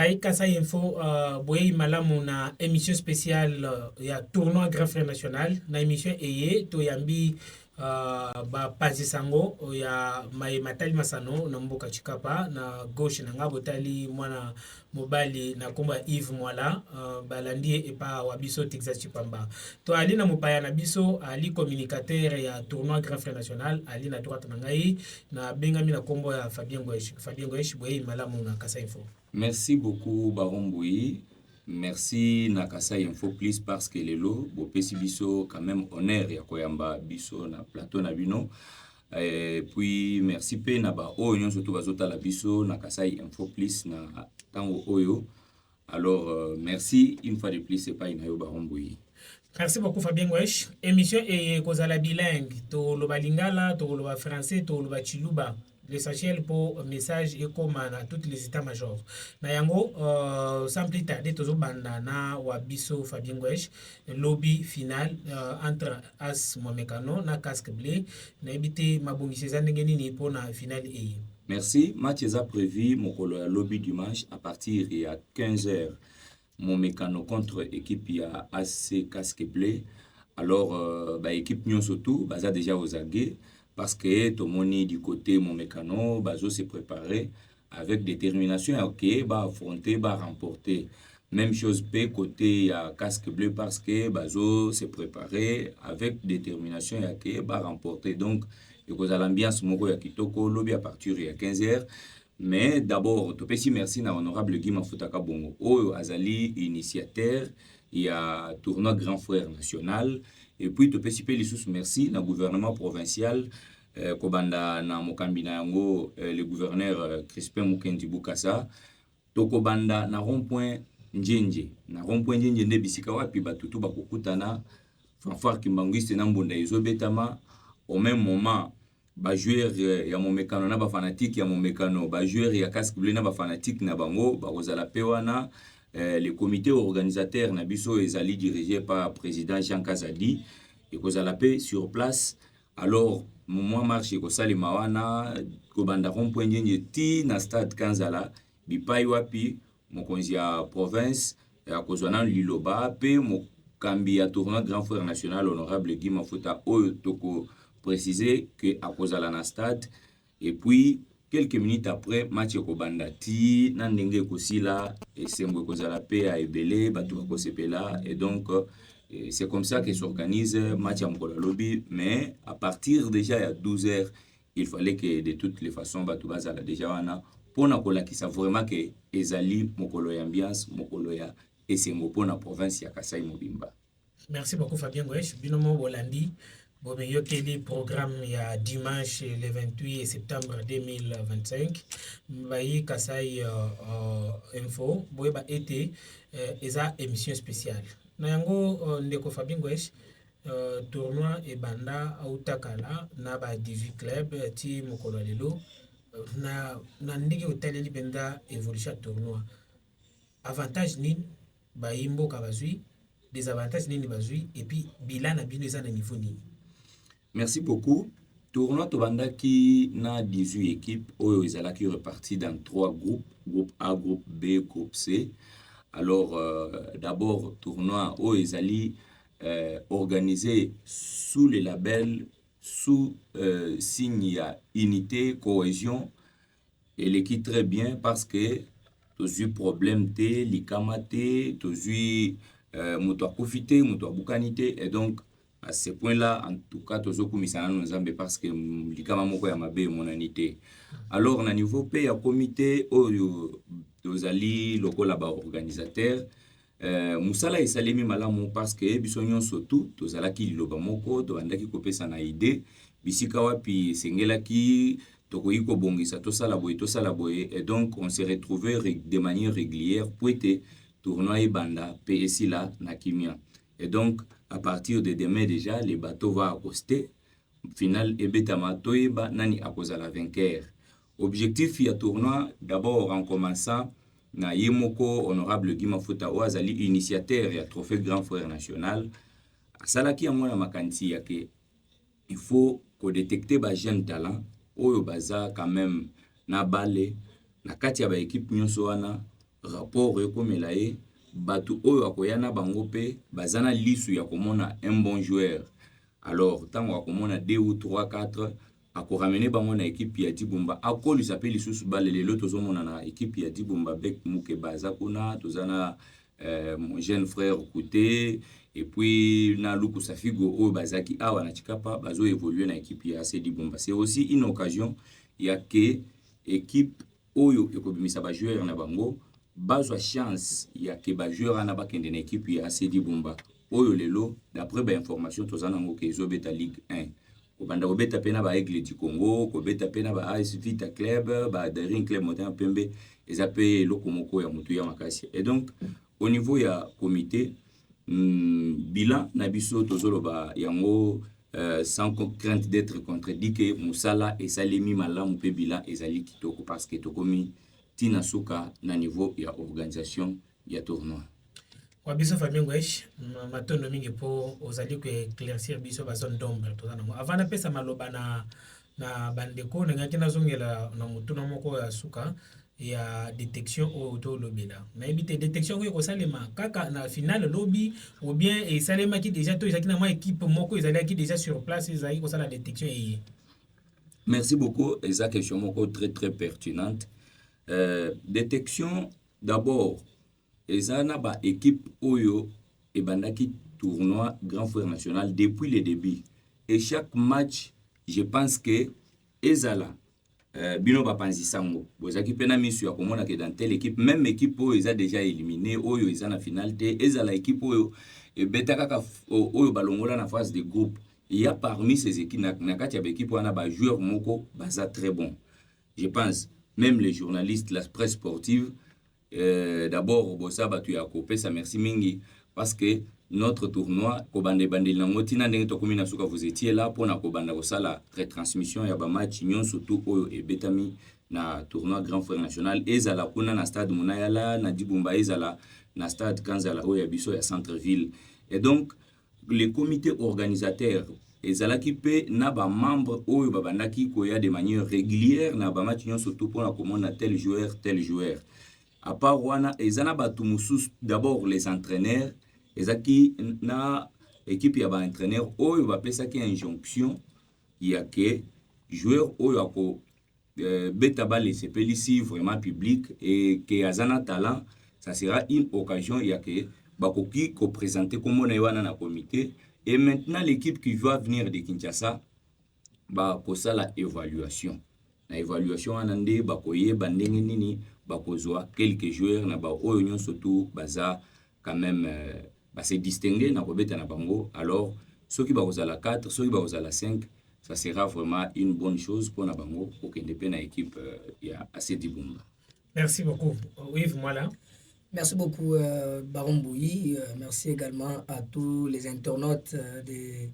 Baï Kasa Info, Boye Malamu na émission spéciale il y a tournoi Grand Frère National na émission eye to yambi ba Pazi Sango ya mai matali masano na mboka chikapa na gauche na ngabo tali mwana mobali na komba Yves Mwala balandie epa wabiso Texas Chipamba to ali na mopaya na biso ali communicateur ya tournoi Grand Frère National ali na droite na ngai na bengami na kombo ya Fabien Goesh Boye Malamu na Kasa Info. Merci beaucoup Baron Boui. Merci Nakasa Info Plus parce que les lots, Bopesi Biso quand même honneur ya koyamba biso na plateau na bino. Et puis merci pe na ba oyo surtout bazota la biso Nakasa Info Plus na tango oyo. Alors merci une fois de plus c'est pas inayo Baron Boui. Merci beaucoup Fabien Wesh. Émission est kozala bilingue. To loba lingala, to loba français, to loba chiluba. L'essentiel pour message et comme à toutes les états-majors. Na yango, sans plus tarder, tozo banda na wabiso Fabien Wesh. Lobby final entre As Momekano na casque bleu. Na ebité mabongi sezane ngeni ni pour na final e. Merci. Match est prévu mokolo ya lobby dimanche à partir de 15h. Mon mécano contre équipe ya AC Casque Bleu. Alors, équipe Nyon surtout, baza déjà aux aguets, parce que tout le monde du côté mon mécano, bazo se préparer avec détermination, ok, bah affronter, bah remporter. Même chose P côté ya Casque Bleu, parce que bazo se préparer avec détermination, ok, bah remporter. Donc, il y a l'ambiance moko ya kitoko lobby à partir de 15h. Mais d'abord, topesi merci na honorable Guy Mafutaka Bongo. Oyo azali initiateur, il y a tournoi Grand Frère National. Et puis topesi pe lissus merci na gouvernement provincial kobanda na mokambi na yango le gouverneur Crispin Mukendi Bukasa. Tokobanda na rond-point Njenje. Na rond-point Njenje nde bisika wapi batutu bakokutana fanfare kimbangwiste na mbunda ezobetama au même moment. Ba joueur ya mon mécano na ba fanatique ya mon mécano ba joueur ya casque bleu na ba fanatique na bango ba kozala pewana le comité organisateur na biso ezali dirigé par président Jean Kazadi et kozala pe sur place. Alors moi marché ko sali mawana ko banda rond-point nyenye ti na stade Kanzala bipai wapi mokonzi ya province ya kozwana liloba pe mokambi ya tournoi Grand Frère National honorable Guy Mafuta oyo toko préciser que à cause de la stade et puis quelques minutes après match kobanda ti na ndenge kosila et c'est ngo kozala pe a ebele batu ko sepela et donc c'est comme ça que s'organise match à Mkola lobby mais à partir déjà à 12h il fallait que de toutes les façons batu bazala déjà wana pona kola ki sa vraiment que ezali mokolo ya ambiance mokolo ya esengo pona province ya Kasai Mobimba. Merci beaucoup Fabien Goesh binomo bolandi. Bon, mais il y a le programme il y a dimanche le 28 septembre 2025. Bayi Kasai Info, boeba été eza émission spéciale. Na yango ndeko Fabien Goesh tournoi e banda autakala na ba 18 club ti mokolo lelo na ndiki utaleli benda évolution tournoi. Avantage ni bayi mboka bazui, désavantage ni bazui et puis bilan na bino eza na niveau ni. Merci beaucoup. Tournoi Tobanda qui n'a 18 équipes, Oyo Izala qui est reparti dans 3 groupes, groupe A, groupe B, groupe C. Alors, d'abord, tournoi Oyo Izali organisé sous le label, sous signe unité, cohésion, et l'équipe très bien parce que tous eu problème té, likamate, tous eu moto profité, moto bukanité, et donc à ce point-là, en tout cas, tous commissaires nous avons parce que likama moko ya mabe monanité. Alors, na niveau pays à comité, oyo dozali lokola ba organisateur, musala esalemi malamu parce que bisonyon surtout tozala ki liloba moko to andaki kopesa na idée bisika wapi sengela ki tokoyi ko bongisa to sala boye et donc on s'est retrouvé de manière régulière pour être tournoi banda PSI là na kimia. Et donc, à partir de demain déjà, les bateaux vont accoster. Final, ebetama toyeba nani akoza la vainqueur. Objectif ya tournoi, d'abord en commençant, na yemoko honorable Guy Mafuta Oazali, initiateur ya trophée Grand Frère National. Salaki amona makanti yake, il faut qu'on détecte ba jeune talent, oyo baza quand même na balé, na kati ya ba équipe nyonso wana, rapport ekomela ye bato oyo akoya na bango pe bazana lisu ya komona un bon joueur. Alors tango akomona 2 ou 3 4 akoramener bango na équipe ya Dibumba akolisa pe lisusu bale lelo tozomona na équipe ya Dibumba bek muke baza kuna tozana mon jeune frère Kouté et puis na Luku Safigo oyo bazaki awa na Chikapa bazo évoluer na équipe ya AC Dibumba. C'est aussi une occasion ya que équipe oyo ekobimisa ba joueur na bango bazwa chance ya ke ba joueur na bakende na équipe ya AC Dibumba oyo lelo d'après ba information tozana ngo ke ezobeta Ligue 1 kobanda kobeta pena ba Aigle du Congo kobeta pena ba AS Vita Club ba Daring Club Motin Pembe ezape lokomoko ya mutu ya makasi. Et donc au niveau ya comité bilan na biso tozoloba yango sans crainte d'être contredit que Moussala et Salemi malamu pe bilan ezali kitoko parce que tokomi tina suka na niveau ya organisation ya tournoi. Kwa biso Fabien Ngwesh matondo mingi po ozali ko éclaircir biso ba zone d'ombre tozana mo avant na pesa maloba na bandeko ngaki nazongela na mutuna moko ya suka ya détection auto lobela na ebite détection ko salema kaka na finale lobby ou bien et salema qui déjà to ezaki na moi équipe moko ezali qui déjà sur place ezali ko sala détection et merci beaucoup eza question moko très très pertinente. Détection d'abord eza na ba équipe oyo e bandaki tournoi Grand Frère National depuis le début et chaque match je pense que ezala bino bapanzi sango bozaki pena misu ya komona ke dans telle équipe même équipe oyo eza déjà éliminé oyo eza na finale te ezala équipe oyo e betaka ka oyo balongola na phase de groupe. Il y a parmi ces équipes na kati ya équipe wana ba joueurs moko baza très bon. Je pense même les journalistes la presse sportive d'abord bosa batu ya kopesa merci mingi parce que notre tournoi kobande bandeli nango tina ndenge tokomi na suka vous étiez là pour na kobanda kosala retransmission ya ba match nyon surtout oyo e betami na tournoi Grand Frère National ezala kuna na stade Munayala na Dibumba ezala na stade Kanzala oyo ya biso ya centre-ville. Et donc le comité organisateur ezalaki pe na ba membre oyo babandaki koya de manière régulière na ba match nyon surtout pour na komona tel joueur. À part wana ezana batu mususu d'abord les entraîneurs ezaki na équipe ya ba entraîneur oyo bapesaki injonction ya ke joueur oyo ako beta bale sepelisi vraiment public et que azana talent ça sera une occasion ya ke bakoki ko présenter comme na wana na comité. Et maintenant l'équipe qui va venir de Kinshasa ba kosala évaluation na évaluation anande bakoye bandenge nini bakozwa quelques joueurs na ba oyo nyon surtout baza quand même se distinguer na kobeta na bango. Alors ceux qui bakozala 4 ceux qui bakozala 5 ça sera vraiment une bonne chose pour na bango pour que na équipe ya AC Dibumba. Merci beaucoup. Oui, voilà. Merci beaucoup Baron Bouyi. Merci également à tous les internautes de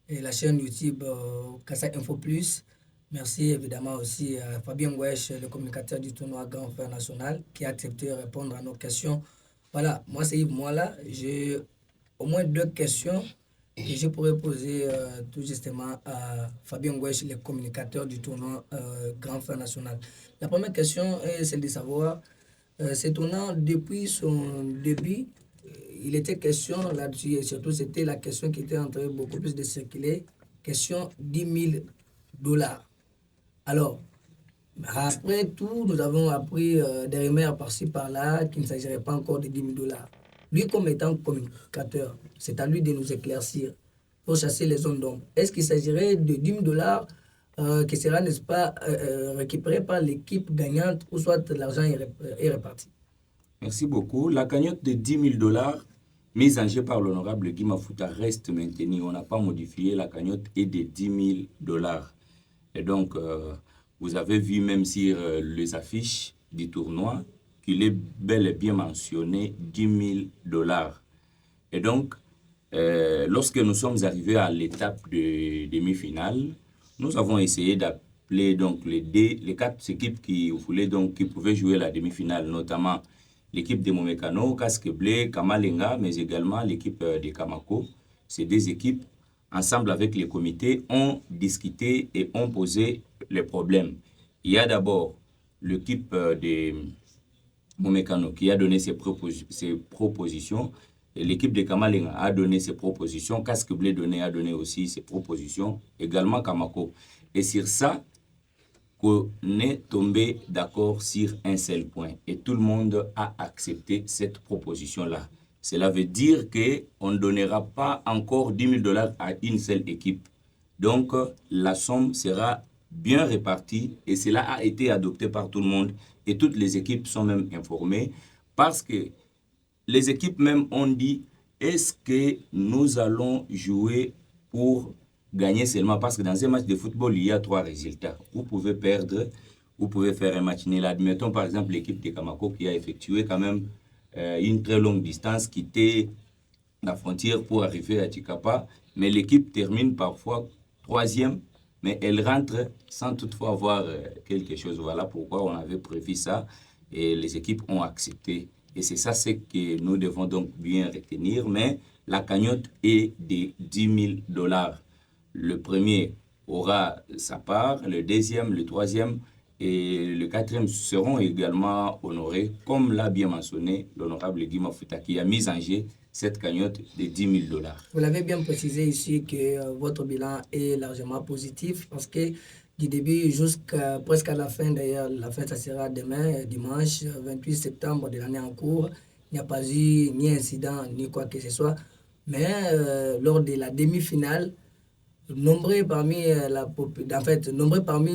la chaîne YouTube Kassa Info Plus. Merci évidemment aussi à Fabien Ngwesh, le communicateur du tournoi Grand Frère National, qui a accepté de répondre à nos questions. Voilà, moi c'est Yves Moala. J'ai au moins 2 questions que je pourrais poser tout justement à Fabien Ngwesh, le communicateur du tournoi Grand Frère National. La première question est celle de savoir, ce tournoi, depuis son début, il était question là-dessus, et surtout c'était la question qui était en train beaucoup plus de circuler, question $10,000. Alors, après tout, nous avons appris des rumeurs par-ci par-là qu'il ne s'agirait pas encore de $10,000. Lui, comme étant communicateur, c'est à lui de nous éclaircir pour chasser les zones d'ombre. Est-ce qu'il s'agirait de $10,000 qui sera, n'est-ce pas, récupéré par l'équipe gagnante ou soit l'argent est réparti? Merci beaucoup. La cagnotte de $10,000 mise en jeu par l'honorable Guy Mafuta reste maintenue. On n'a pas modifié. La cagnotte est de $10,000. Et donc, vous avez vu même sur les affiches du tournoi qu'il est bel et bien mentionné $10,000. Et donc, lorsque nous sommes arrivés à l'étape de demi-finale, nous avons essayé d'appeler donc les 4 équipes qui pouvaient jouer la demi-finale, notamment l'équipe de Momekano, Casque Blé, Kamalenga, mais également l'équipe de Kamako. Ces 2 équipes, ensemble avec les comités, ont discuté et ont posé les problèmes. Il y a d'abord l'équipe de Momekano qui a donné ses propositions. Et l'équipe de Kamalenga a donné ses propositions. Casque Bleu a donné aussi ses propositions. Également Kamako. Et sur ça, qu'on est tombé d'accord sur un seul point. Et tout le monde a accepté cette proposition-là. Cela veut dire qu'on ne donnera pas encore $10,000 à une seule équipe. Donc, la somme sera bien répartie et cela a été adopté par tout le monde. Et toutes les équipes sont même informées parce que les équipes même ont dit, est-ce que nous allons jouer pour gagner seulement? Parce que dans un match de football, il y a 3 résultats. Vous pouvez perdre, vous pouvez faire un match nul. Admettons par exemple l'équipe de Kamako qui a effectué quand même une très longue distance, quitter la frontière pour arriver à Chikapa. Mais l'équipe termine parfois 3e, mais elle rentre sans toutefois avoir quelque chose. Voilà pourquoi on avait prévu ça et les équipes ont accepté. Et c'est ça ce que nous devons donc bien retenir. Mais la cagnotte est de $10,000. Le premier aura sa part, le deuxième, le troisième et le quatrième seront également honorés, comme l'a bien mentionné l'honorable Guy Mafuta, qui a mis en jeu cette cagnotte de $10,000. Vous l'avez bien précisé ici que votre bilan est largement positif parce que du début jusqu'à presque à la fin, d'ailleurs, la fin ça sera demain, dimanche 28 septembre de l'année en cours, il n'y a pas eu ni incident ni quoi que ce soit. Mais lors de la demi-finale, nombreux parmi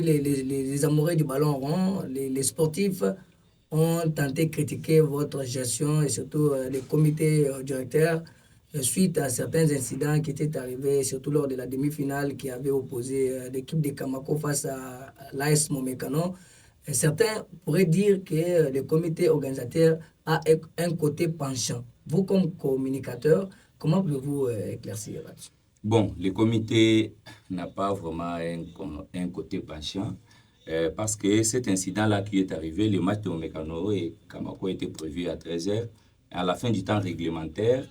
les amoureux du ballon rond, les sportifs ont tenté de critiquer votre gestion et surtout les comités directeurs suite à certains incidents qui étaient arrivés, surtout lors de la demi-finale qui avait opposé l'équipe de Kamako face à l'AS Momekano. Certains pourraient dire que le comité organisateur a un côté penchant. Vous, comme communicateur, comment pouvez-vous éclaircir là-dessus? Bon, le comité n'a pas vraiment un côté penchant parce que cet incident-là qui est arrivé, le match de Momekano et Kamako était prévu à 13h. À la fin du temps réglementaire,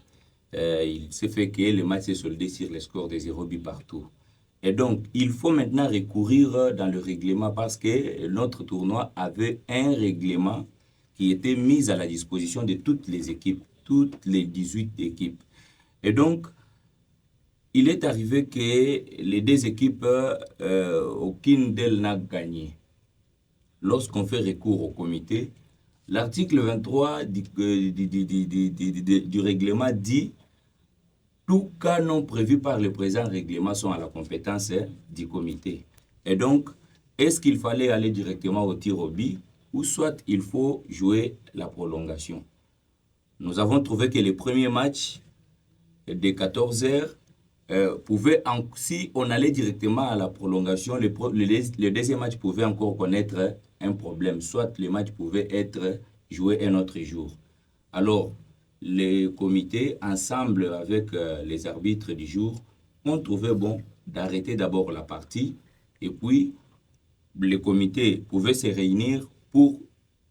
il s'est fait que le match s'est soldé sur le score de 0 but partout. Et donc, il faut maintenant recourir dans le règlement parce que notre tournoi avait un règlement qui était mis à la disposition de toutes les équipes, toutes les 18 équipes. Et donc, il est arrivé que les 2 équipes, aucune d'elles n'a gagné. Lorsqu'on fait recours au comité, l'article 23 du règlement dit tout cas non prévu par le présent règlement sont à la compétence du comité. Et donc, est-ce qu'il fallait aller directement au tir au but ou soit il faut jouer la prolongation? Nous avons trouvé que les premiers matchs de 14h si on allait directement à la prolongation, le deuxième match pouvait encore connaître un problème. Soit le match pouvait être joué un autre jour. Alors, les comités, ensemble avec les arbitres du jour, ont trouvé bon d'arrêter d'abord la partie et puis les comités pouvaient se réunir pour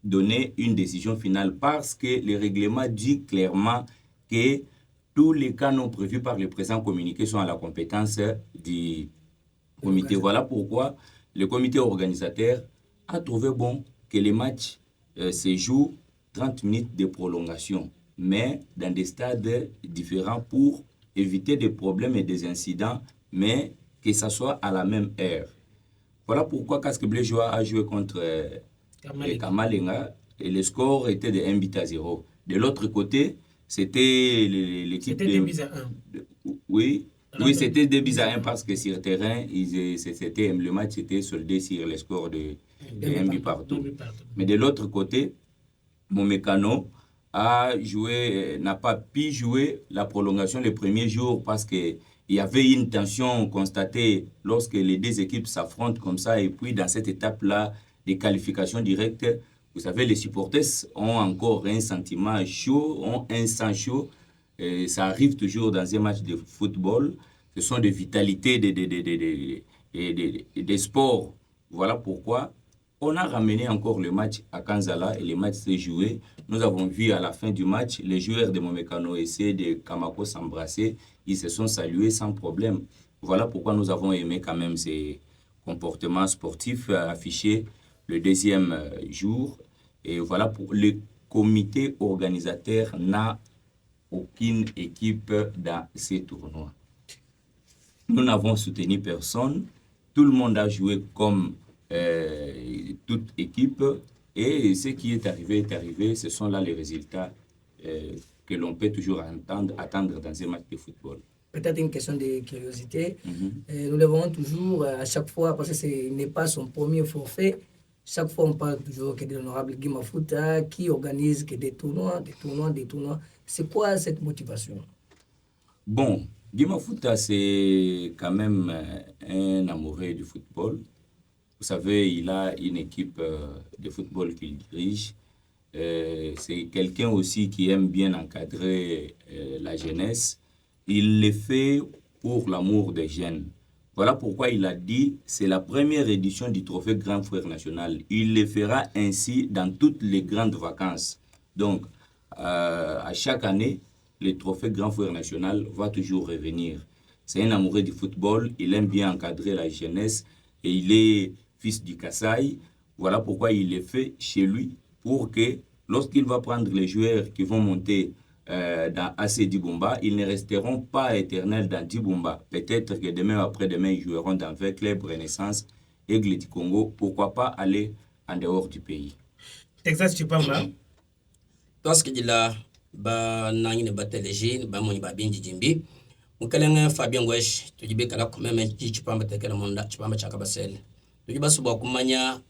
donner une décision finale parce que le règlement dit clairement que tous les cas non prévus par le présent communiqué sont à la compétence du comité. Voilà pourquoi le comité organisateur a trouvé bon que les matchs se jouent 30 minutes de prolongation, mais dans des stades différents pour éviter des problèmes et des incidents, mais que ça soit à la même heure. Voilà pourquoi Casque Bleu a joué contre Kamalenga et le score était de 1-0. De l'autre côté, c'était l'équipe de 2-1. Oui, c'était 2-1 parce que sur le terrain, le match était soldé sur le score de 1 but partout. Mais de l'autre côté, Momekano n'a pas pu jouer la prolongation le premier jour parce qu'il y avait une tension constatée lorsque les 2 équipes s'affrontent comme ça. Et puis dans cette étape-là, des qualifications directes, vous savez, les supporters ont encore un sentiment chaud, ont un sang chaud. Et ça arrive toujours dans un match de football. Ce sont des vitalités des sports. Voilà pourquoi on a ramené encore le match à Kanzala et le match s'est joué. Nous avons vu à la fin du match les joueurs de Momekano et de Kamako s'embrasser. Ils se sont salués sans problème. Voilà pourquoi nous avons aimé quand même ces comportements sportifs affichés le deuxième jour. Et voilà pour comité organisateur n'a aucune équipe dans ces tournois. Nous n'avons soutenu personne. Tout le monde a joué comme toute équipe. Et ce qui est arrivé. Ce sont là les résultats que l'on peut toujours attendre dans un match de football. Peut-être une question de curiosité. Nous devons toujours, à chaque fois, parce que ce n'est pas son premier forfait, chaque fois on parle toujours que de l'honorable Guy Mafuta qui organise que des tournois. C'est quoi cette motivation? Bon, Guy Mafuta, c'est quand même un amoureux du football. Vous savez, il a une équipe de football qu'il dirige. C'est quelqu'un aussi qui aime bien encadrer la jeunesse. Il le fait pour l'amour des jeunes. Voilà pourquoi il a dit c'est la première édition du trophée Grand Frère National. Il le fera ainsi dans toutes les grandes vacances. Donc, à chaque année, le trophée Grand Frère National va toujours revenir. C'est un amoureux du football. Il aime bien encadrer la jeunesse et il est fils du Kasaï. Voilà pourquoi il le fait chez lui pour que lorsqu'il va prendre les joueurs qui vont monter dans AC Dibumba, ils ne resteront pas éternels dans Dibumba. Peut-être que demain après-demain, ils joueront dans le club Renaissance, Aigle du Congo. Pourquoi pas aller en dehors du pays? Texas Chipamba. Toi, ce que dit là, nangine batelegi, moni babinji jimbi. Mukalenga Fabien Wesh, tu dis que là quand même Chipamba tekela monda, Chipamba chakabasel. Tu dis basu bakumanya,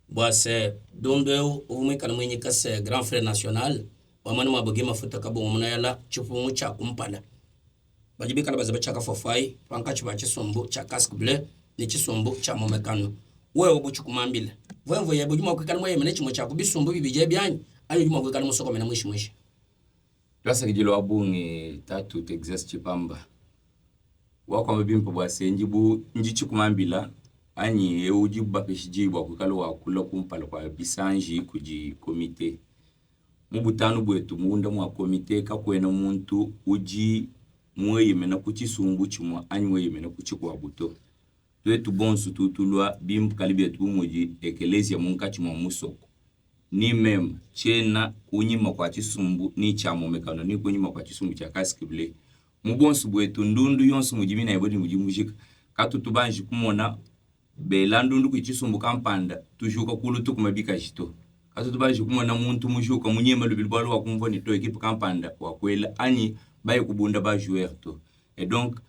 boise dondo umwe kalmwenye kase Grand Frère National. Wamana mabogi mafuta kabo umunayala chupu cha kumpala bajibi kala bazabe chaka fofai panka chuba chisombo cha casque bleu ni chisombo cha momekano wewe obuchukumambile vwenvo yebo juma kwikala moye mene chimo cha kubisombo bibije byanyi ayo juma kwikala musoko mena mwishi Twasa kijilo abungi tatu Texas Chipamba wako mbimpo bwa senjibu njichukumambila anyi ujibu bapeshiji bwa kwikala wakula kumpala kwa bisanji kuji komite mubutanu bwetu munda mwa komite kakwena muntu uji mweyemena kuchisumbu chimwa anyweyemena kuchikwa buto twetu bonsu tutulwa bimbu kalibyetu bumuji ekelesia munka chimwa musoko ni mem chena kunyima kwa chisumbu ni chamo mekano ni kunyima kwa chisumbu cha kaskibile mubonsu bwetu ndundu yonsu mujimina yebodi mujimujika katutubanji kumona bela ndundu kuchisumbu kampanda tujuka kulu tukumabika jito atutubaje kumona muntu mushuka munyema lubilbalo wakumvoni to equipe kampanda wakwela anyi baye kubunda ba joueur to et donc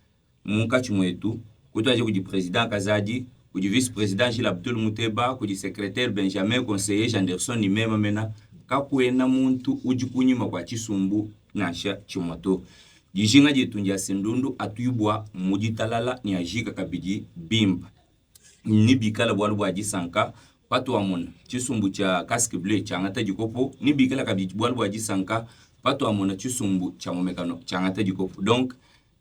munka chimwetu kutwaje kuji président Kazadi kuji vice président Gilles Abdul Muteba kuji secrétaire Benjamin conseiller Janderson ni mema mena kakwena muntu ujikunyima kwa chisumbu nasha chimoto jishinga jetunja sendundu atuyubwa mujitalala ni ajika kabiji bimba ni bikala bwalu bwa jisanka patu amona chisumbu cha casque bleu changata jikopo ni bikala kabiji bwalu bwa jisanka patu amona chisumbu cha momekano changata jikopo donc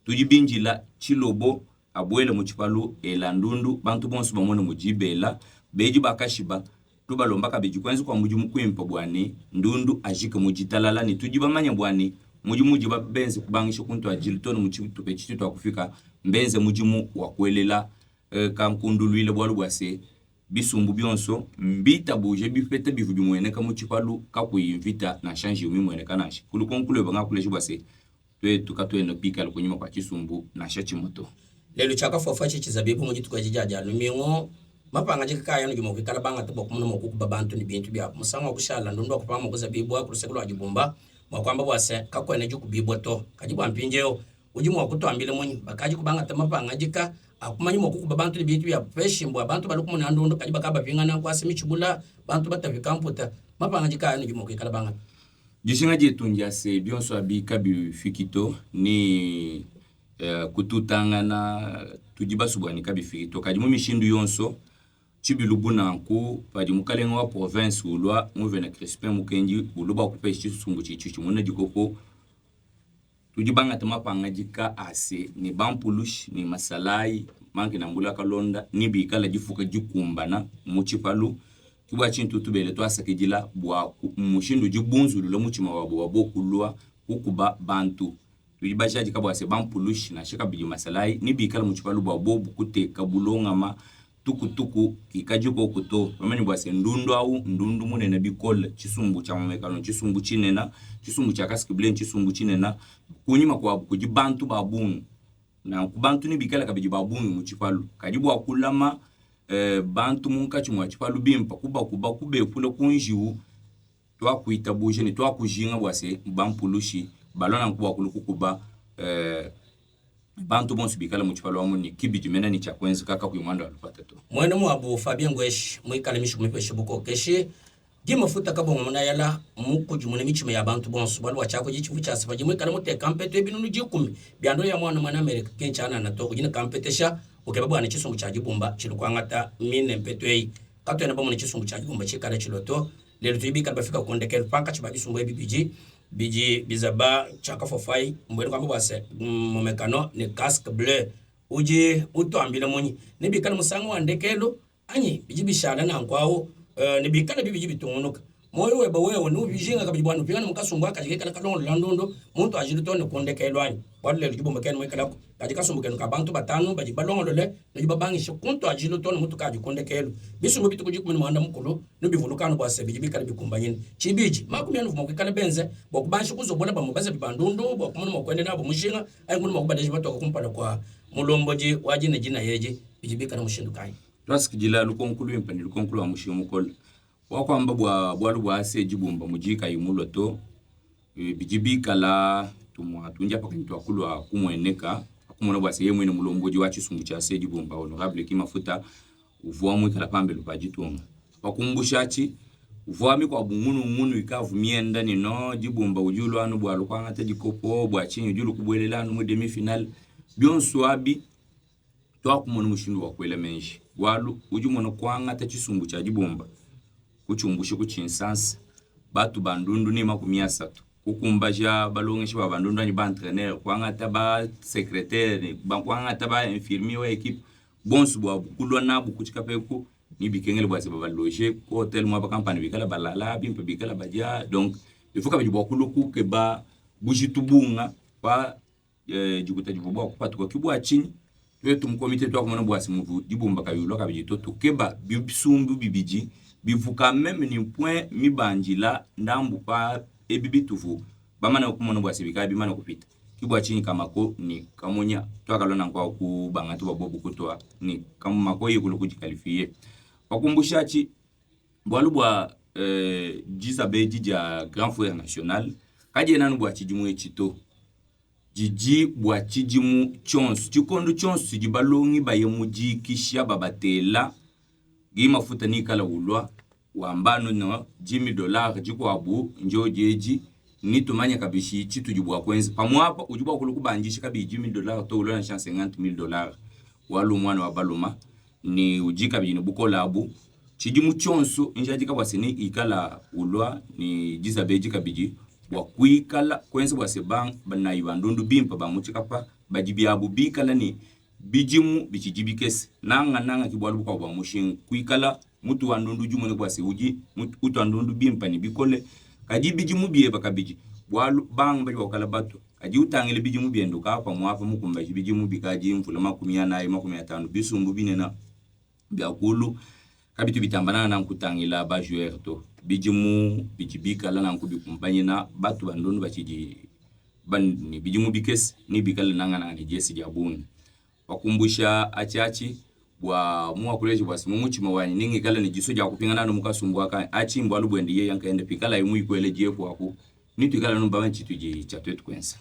tujibinjila chilobo abwele muchipalu elandundu bantu bonsu bamona mujibela beji bakashiba tubalomba kabiji kwenzi kwa mujimu kwimpa bwani ndundu ajika mujitalala ni tujibamanya bwani mujimuji babenze kubangisha kuntu ajilitono muchitu pechitu akufika mbenze mujimu wakwelela kankundulwile bwalu bwase bisumbu byonso mbita buje bifete bivubi mwene kamuchipalu kakuyimvita na change umi mwene kanashi kulukonkulu banga kuleji bwase twe tukatwena pikala kunyima kwa chisumbu na shachimoto lelo chaka fofa chizabibu mujitu kwa jijaja lumingo mapanga jikaya no kwikala banga tabo kumuna mokuku babantu ni bintu bya musanga kushala ndondo kupama kuzabibu akurusekulu ajibumba mwakwamba bwase kakwene jukubibu to kajibwa mpinjeo ujimu wakutwambile munyi bakaji kubanga tamapanga jika akumanyi mokuku babantu libintu bya peshimbo abantu balukumuna ndondo kajiba kaba vingana kwa simichibula bantu batavikamputa mapanga jika no jimoke kala banga jishinga jetunja se byonso abika bifikito ni kututangana tujiba subwani kabifikito kajimu mishindu yonso chibilubuna nku padi mukalenga wa province ulwa muvena Crispin Mukenji uluba kupeshi sumbu chichu muna jikopo tujibanga tamapanga jika ase ni bampulush ni masalai mangi na mbula kalonda ni bikala jifuka jikumbana muchipalu kibwa chintu tubele twasakejila bwa mushindu jibunzu lo muchima wabo kulwa kukuba bantu tujibacha jikabwa se bampulush na shika biji masalai ni bikala muchipalu bwa bobu kuteka bulonga ma tuku kikaji ko kuto bamani bwase ndundu au ndundu munene bikola chisumbu cha mamekano chisumbu chinena chisumbu cha Casque Bleu chisumbu chinena kunyima kwa kujibantu babungu na kubantu ni bikala kabiji babungu mu chipalu kajibu akulama bantu munka chimwa chipalu bimpa kuba kube kula kunjiu twa kuitabuje ni twa kujinga bwase bampulushi balona kuba kulukuba bantu bonsu bikala mu chipalo amuni kibiji mena ni chakwenzi kaka kuimanda alipata to mwene mu abu Fabien Ngwesh mwikala mishu mipeshe buko keshe gimafuta kabo mwana yala mukuju mune michime ya bantu bonsu balwa chako jichivu cha sifa jimwe kala mute kampete binunu jikumi byando ya mwana America kenchana na to kujina kampetesha ukebaba ni chisumbu cha jibumba chilukwangata mine mpetwei katwe na bamu ni chisumbu cha jibumba chikala chiloto lero tuyibika bafika kondekela panka chibaji sumbu biji bizaba chaka fofai mbwene kwamba bwase momekano ni Casque Bleu uji utwambile munyi nibikala musango wandekelo anyi biji bishala na nkwao nibikala biji bitungunuka moyo weba wewe nubijinga kabijibwana pingana mukasumbu akajikela kalongo landondo muntu ajilutone kondekelo anyi wale lijubo mekeno mwekala kajikasumbu kenu kabantu batanu baji balongo lole nijibabangisha kuntu ajilutone muntu kajikondekelo bisumbu bitu kujikumene mwanda mukulu nubivulukano bwase biji bikala bikumbanyini chibiji makumi anu vumukikala benze bokubansha kuzobona bamubaze bibandundu bokumuna mokwende nabo mushinga ayi ngunu makubadaji batoka kumpala kwa mulomboji wajine jina yeji biji bikala mushindukai twasikijila lukonkulu impani lukonkulu wa mushinga mukola wakwamba bwalu bwase jibumba mujika yumuloto bijibikala tumwa tunja pakintwa kulwa kumweneka akumona bwase yemwe mulomboji wa chisumbu cha se jibumba honorable kimafuta uvuamu kala pambe lupajitunga wakumbushachi uvuami kwa munu ikavumienda nino jibumba ujulu anu bwalu kwanga tajikopo bwachinyi ujulu kubwelela anu mu demi final byonsu abi twakumona mushindu wakwela menshi walu ujumono kwanga tachisumbu cha jibumba kuchumbushe kuchinsansi batu bandundu ni 30 kukumbaja balongeshi ba bandundu ni ba entraîneur kwanga taba secrétaire kwanga taba infirmier wa équipe bonsu bwa kulwa na bukuchika peku ni bikengele bwa seba loger ko hotel mwa ba campagne bikala balala bimpe bikala badia donc il faut que bwa kuluku ke ba bujitubunga pa jikuta jibwa kupatu kwa kibwa chini twetu mkomite twa kumona bwa simu jibumba kayulo kabijitoto keba bisumbu bibiji bivuka même ni point mi banjila ndambu pa ebibi tufu bamana kumona bwa sibika bimana kupita kibwa chini kamako ni kamonya twakalona kwa ku bangatu babobu kutoa ni kamako yekulu kujikalifie wakumbushachi bwalu bwa jizabeji ja grand frère national kaje nanu bwa chijimu echito jiji bwa chijimu chons chikondo chons jibalongi bayemuji kisha babatela gimafuta ni kala ulwa wambano no $10 jiko abu njojeji ni tumanya kabishi chitu jibwa kwenzi pamwapa ujibwa kulukubanjisha kabiji $10 to ulona chance $50 walu mwana wa baluma ni ujika bijini bukola abu chijimu chonso injajika wasini ikala ulwa ni jizabeji kabiji wakuikala kwenzi wasebang bana ibandundu bimpa bamuchikapa bajibi abu bikala ni bijimu bichijibikesi nanga kibwalu kwa bwa mushin kuikala mutu wandundu jumone kwa seuji mutu wandundu bimpa ni bikole kaji bijimu biye bakabiji bwalu bang bali wakala batu kaji utangile bijimu biendo ka kwa mwapa mukumba bijimu bikaji mfula 150 bisumbu binena byakulu kabitu bitambana na nkutangila ba joueur to bijimu bijibikala na nkubikumpanye na batu bandundu bachiji ni bijimu bikesi ni bikala nanga na jesi jabuni wakumbusha achachi bwa muwa kuleji bwa simuchi mawani ningi kala ni jisoja kupingana no mukasumbu aka achi mbwalu bwendiye yankaende pikala imu ikweleje kwa nitu kala no bawanchi tuji chatwetu kwensa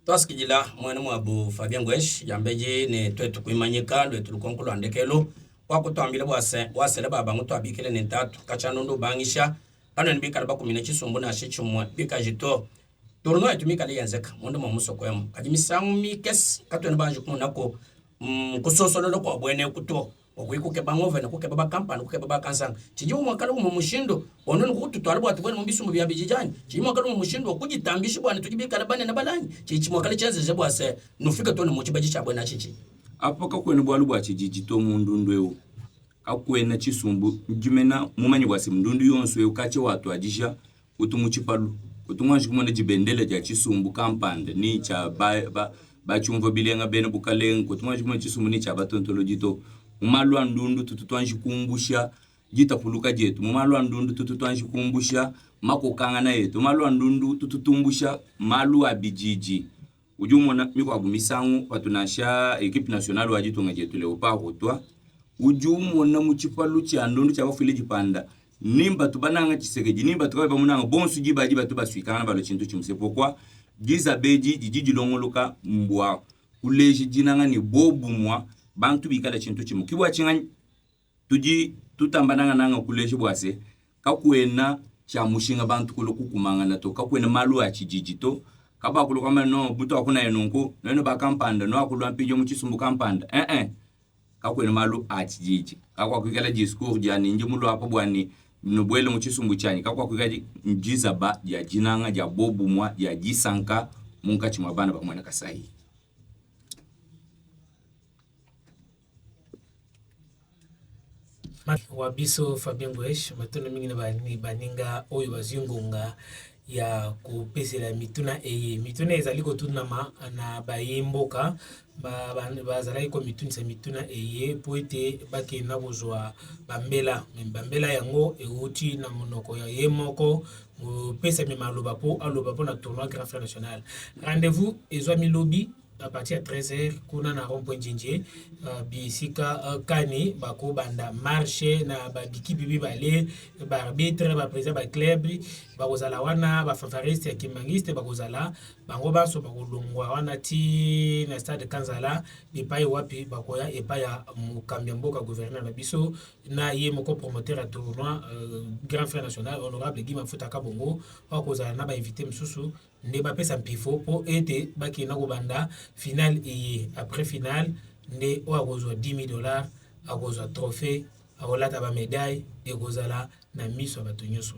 twasikijila mwene mu abu Fabien Ngwesh yambeje ne twetu kuimanyika lwetu lukonkulu andekelo wakutwambile wasele baba ngutu abikile ne tatu kachanondo bangisha ano nibikala bakumine chisumbu na shichumwe bikajito turno etumika liyenzeka mundu mamuso kwemo kajimisangu mikes katwene banju kumunako kusosolo kwa bwene kuto okwikuke bangove na kuke baba kampani kuke baba kansanga chijimu mwakalo mu mushindo onono kututwala bwatu bwene mubisumu bya bijijani chijimu mwakalo mu mushindo kujitambisha bwana tujibikala bane na balani chijimu mwakalo chenze bwase nufika tone mu chibaji cha bwana chichi apo kakwene bwalu bwa chijiji to mundundwe akwena chisumbu njimena mumanyi bwase mndundu yonso ukache watu ajisha utumuchipalu utumwanji kumone jibendele ja chisumbu kampande ni cha ba chumvo bilenga bene bukalengo utumwanji kumone chisumbu ni cha batontolojito mumalwa ndundu tututwanjikumbusha jitapuluka jetu, mumalwa ndundu tututwanjikumbusha makokangana yetu, mumalwa ndundu tututumbusha malu abijiji. Ujumona miko agumisangu patunasha equipe nationale wajitunga jetu Leopard Rotwa. Ujumona muchipalu cha ndundu cha wafile jipanda. Nimba tubananga chisekeji, nimba tukawe pamunanga bonsu jiba tuba suikana balo chintu chimse. Pourquoi? Giza beji jiji longoluka mbwa. Kuleji jinanga ni bobu mwa bantu bikala chintu chimu. Kiwa chingani tuji tutambananga nanga kuleji bwase. Kakuena cha mushinga bantu kuloku kumanga to. Kakuena malu achijiji to. Kaba kuluka no buto akuna yenunku. Neno ba kampanda. No akuluwa mpijo mchisumbu kampanda. Kakuena malu achijiji. Kakwa kukala discours jani nje mulu hapa bwani. Nubwele mchisumbu chani. Kakwa kukala njiza ba ya jinanga ya bobu mwa ya jisanka. Munga chimabana ba mwana Kasai. Wabiso Fabien Ngwesh matono mingi na baninga oyo bazungunga ya kupesela mituna mituna ezali kotunama na bayimboka bazalaki ko mitunisa mituna po ete bakenda kozwa bambela yango euti na monoko ya ye moko kopesami maloba aloba na tournoi Grand Frère National. Rendez-vous ezwami lobi à partir de 13h, kuna na rond-point Djinje, bisika kani bako banda marche na biki bibi bale barbitre ba président ba club bakozala wana ba fanfariste ya kimangiste bakozala bango baso bakolongwa wana ti na stade Kanzala epai wapi bakoya epai ya mukambi mboka gouverneur na biso na ye moko promoteur à tournoi Grand Frère National honorable Guy Mafuta Kabongo bakozala na ba invité msusu ne ba pesa mpifo po ete bakina ko banda final après final ne o akozwa $10,000 akozwa trophée akolata ba médaille ekozala na miso bato nyonso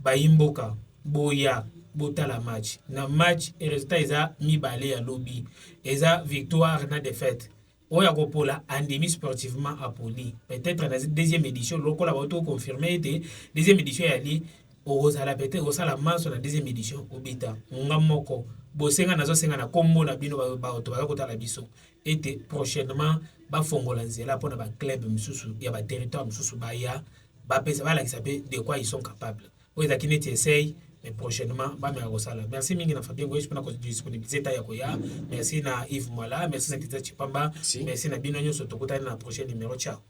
bayimboka boya botala match na match et résultat eza mibale ya lobi eza victoire na défaite oya kopola andemi sportivement apoli peut-être na deuxième édition lokola bato confirmer ete deuxième édition yali ozala peut-être osala maso na deuxième édition obita ngamoko bosenga nazo senga na kombo na bino ba to ba kotala biso ete prochainement ba fongola nzela pona ba club msusu ya ba territoire msusu ba ya ba pesa ba la qui s'appelle de quoi ils sont capables oza kineti essaye mais prochainement ba me akosala. Merci mingi na Fabien Ngwesh pona ko disponibilité ta ya koya. Merci na Yves Mwala, merci na Tita Chipamba, merci na bino nyoso tokutana na prochain numéro. Ciao.